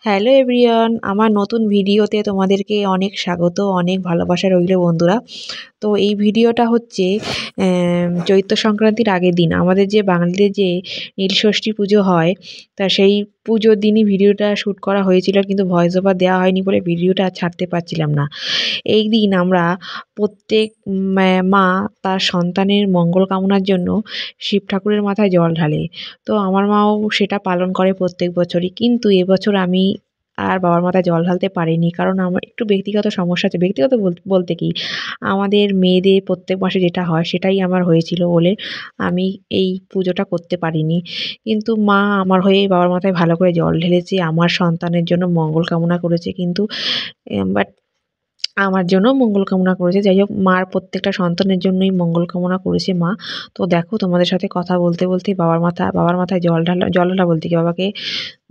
Hello everyone, আমার নতুন ভিডিওতে তোমাদেরকে অনেক স্বাগত, অনেক ভালোবাসা রইল বন্ধুরা। তো এই ভিডিওটা হচ্ছে চৈত্র সংক্রান্তির আগের দিন আমাদের যে বাঙালিদের যে নীলষষ্ঠী পুজো হয়, তা সেই পুজোর দিনই ভিডিওটা শ্যুট করা হয়েছিল, কিন্তু ভয়েস ওভার দেওয়া হয়নি বলে ভিডিওটা ছাড়তে পারছিলাম না। এই দিন আমরা প্রত্যেক মা তার সন্তানের মঙ্গল কামনার জন্য শিব ঠাকুরের মাথায় জল ঢালে। তো আমার মাও সেটা পালন করে প্রত্যেক বছরই, কিন্তু এবছর আমি আর বাবার মাথায় জল ঢালতে পারিনি, কারণ আমার একটু ব্যক্তিগত সমস্যা আছে। ব্যক্তিগত বলতে কি, আমাদের মেয়েদের প্রত্যেক মাসে যেটা হয় সেটাই আমার হয়েছিল বলে আমি এই পুজোটা করতে পারিনি। কিন্তু মা আমার হয়ে বাবার মাথায় ভালো করে জল ঢেলেছে, আমার সন্তানের জন্য মঙ্গল কামনা করেছে, কিন্তু বাট আমার জন্যও মঙ্গল কামনা করেছে। যাই হোক, মার প্রত্যেকটা সন্তানের জন্যই মঙ্গল কামনা করেছে মা। তো দেখো, তোমাদের সাথে কথা বলতে বলতে বাবার মাথায় জল ঢালা বলতে কি, বাবাকে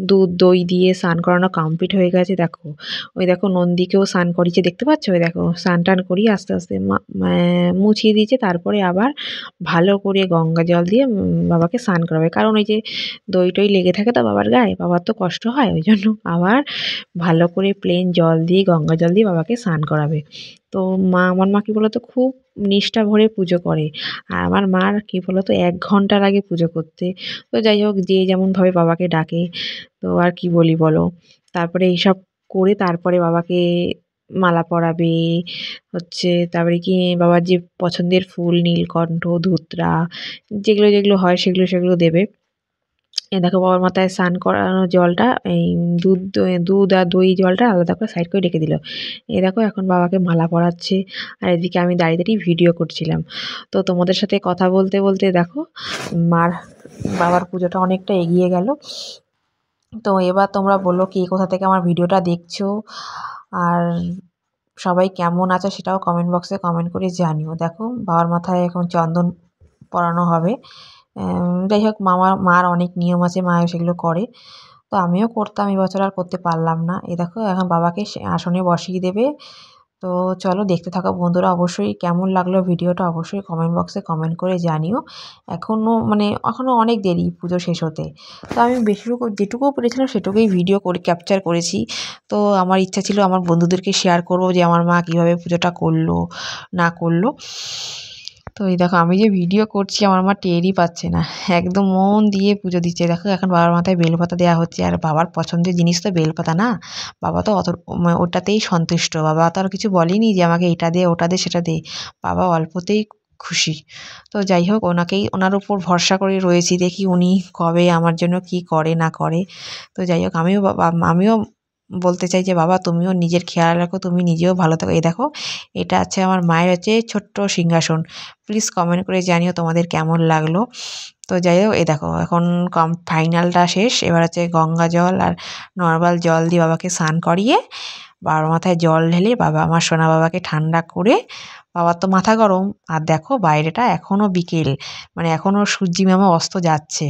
দুধ দই দিয়ে স্নান করানো কমপ্লিট হয়ে গেছে। দেখো, ওই দেখো নন্দীকেও স্নান করিয়েছে, দেখতে পাচ্ছ? ওই দেখো স্নান টান করিয়ে আস্তে আস্তে মুছিয়ে দিয়েছে, তারপরে আবার ভালো করে গঙ্গা জল দিয়ে বাবাকে স্নান করাবে। কারণ ওই যে দই টই লেগে থাকে তো বাবার গায়ে, বাবার তো কষ্ট হয়, ওই জন্য আবার ভালো করে প্লেন জল দিয়ে গঙ্গা জল দিয়ে বাবাকে স্নান করাবে। তো আমার মা কী বলতো, খুব নিষ্ঠা ভরে পুজো করে। আর আমার মার কী বলতো, 1 ঘন্টার আগে পুজো করতে। তো যাই হোক, যে যেমনভাবে বাবাকে ডাকে, তো আর কি বলি বলো। তারপরে এইসব করে তারপরে বাবাকে মালা পরাবে, তারপরে কি বাবার যে পছন্দের ফুল, নীলকণ্ঠ, ধুতরা, যেগুলো যেগুলো হয় সেগুলো দেবে। এই দেখো, বাবার মাথায় স্নান করানো জলটা, এই দুধ আর দই জলটা আলাদা করে সাইড করে রেখে দিল। এই দেখো, এখন বাবাকে মালা পরাচ্ছে, আর এদিকে আমি দাঁড়িয়ে দাঁড়িয়ে ভিডিও করছিলাম। তো তোমাদের সাথে কথা বলতে বলতে দেখো, বাবার পুজোটা অনেকটা এগিয়ে গেল। তো এবার তোমরা বলো, কে কোথা থেকে আমার ভিডিওটা দেখছো, আর সবাই কেমন আছে সেটাও কমেন্ট বক্সে কমেন্ট করে জানিও। দেখো, বাবার মাথায় এখন চন্দন পরানো হবে। যাই হোক, মার অনেক নিয়ম আছে, মাও সেগুলো করে। তো আমিও করতাম, এবছর আর করতে পারলাম না। এই দেখো, এখন বাবাকে আসনে বসিয়ে দেবে। তো চলো দেখতে থাকো বন্ধুরা। অবশ্যই কেমন লাগলো ভিডিওটা অবশ্যই কমেন্ট বক্সে কমেন্ট করে জানিও। এখনও অনেক দেরি পুজো শেষ হতে। তো আমি যেটুকু পেরেছিলাম সেটুকুই ভিডিও করে ক্যাপচার করেছি। তো আমার ইচ্ছা ছিল আমার বন্ধুদেরকে শেয়ার করবো যে আমার মা কীভাবে পুজোটা করলো না করলো। তো এই দেখো, আমি যে ভিডিও করছি আমার মা টেরই পাচ্ছে না, একদম মন দিয়ে পুজো দিচ্ছে। দেখো, এখন বাবার মাথায় বেলপাতা দেওয়া হচ্ছে, আর বাবার পছন্দের জিনিস তো বেলপাতা না। বাবা তো ওটাতেই সন্তুষ্ট। বাবা তো আর কিছু বলেনি যে আমাকে এটা দে ওটা দে সেটা দে। বাবা অল্পতেই খুশি। তো যাই হোক, ওনার উপর ভরসা করে রয়েছি, দেখি উনি কবে আমার জন্য কি করে না করে। তো যাই হোক, আমিও বলতে চাই যে বাবা, তুমিও নিজের খেয়াল রাখো, তুমি নিজেও ভালো থাকো। এই দেখো, এটা আছে আমার মায়ের ছোট্ট সিংহাসন। প্লিজ কমেন্ট করে জানিও তোমাদের কেমন লাগলো। তো যাই হোক, এই দেখো, এখন ফাইনালটা শেষ। এবার গঙ্গা জল আর নর্মাল জল দিয়ে বাবাকে স্নান করিয়ে বাবার মাথায় জল ঢেলে আমার সোনা বাবাকে ঠান্ডা করে, বাবার তো মাথা গরম। আর দেখো, বাইরেটা এখনও বিকেল, এখনও সূর্যি মামা অস্ত যাচ্ছে।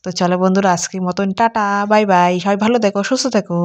তো চলো বন্ধুরা, আজকের মতন টাটা, বাই বাই। সবাই ভালো থেকো, সুস্থ থেকো।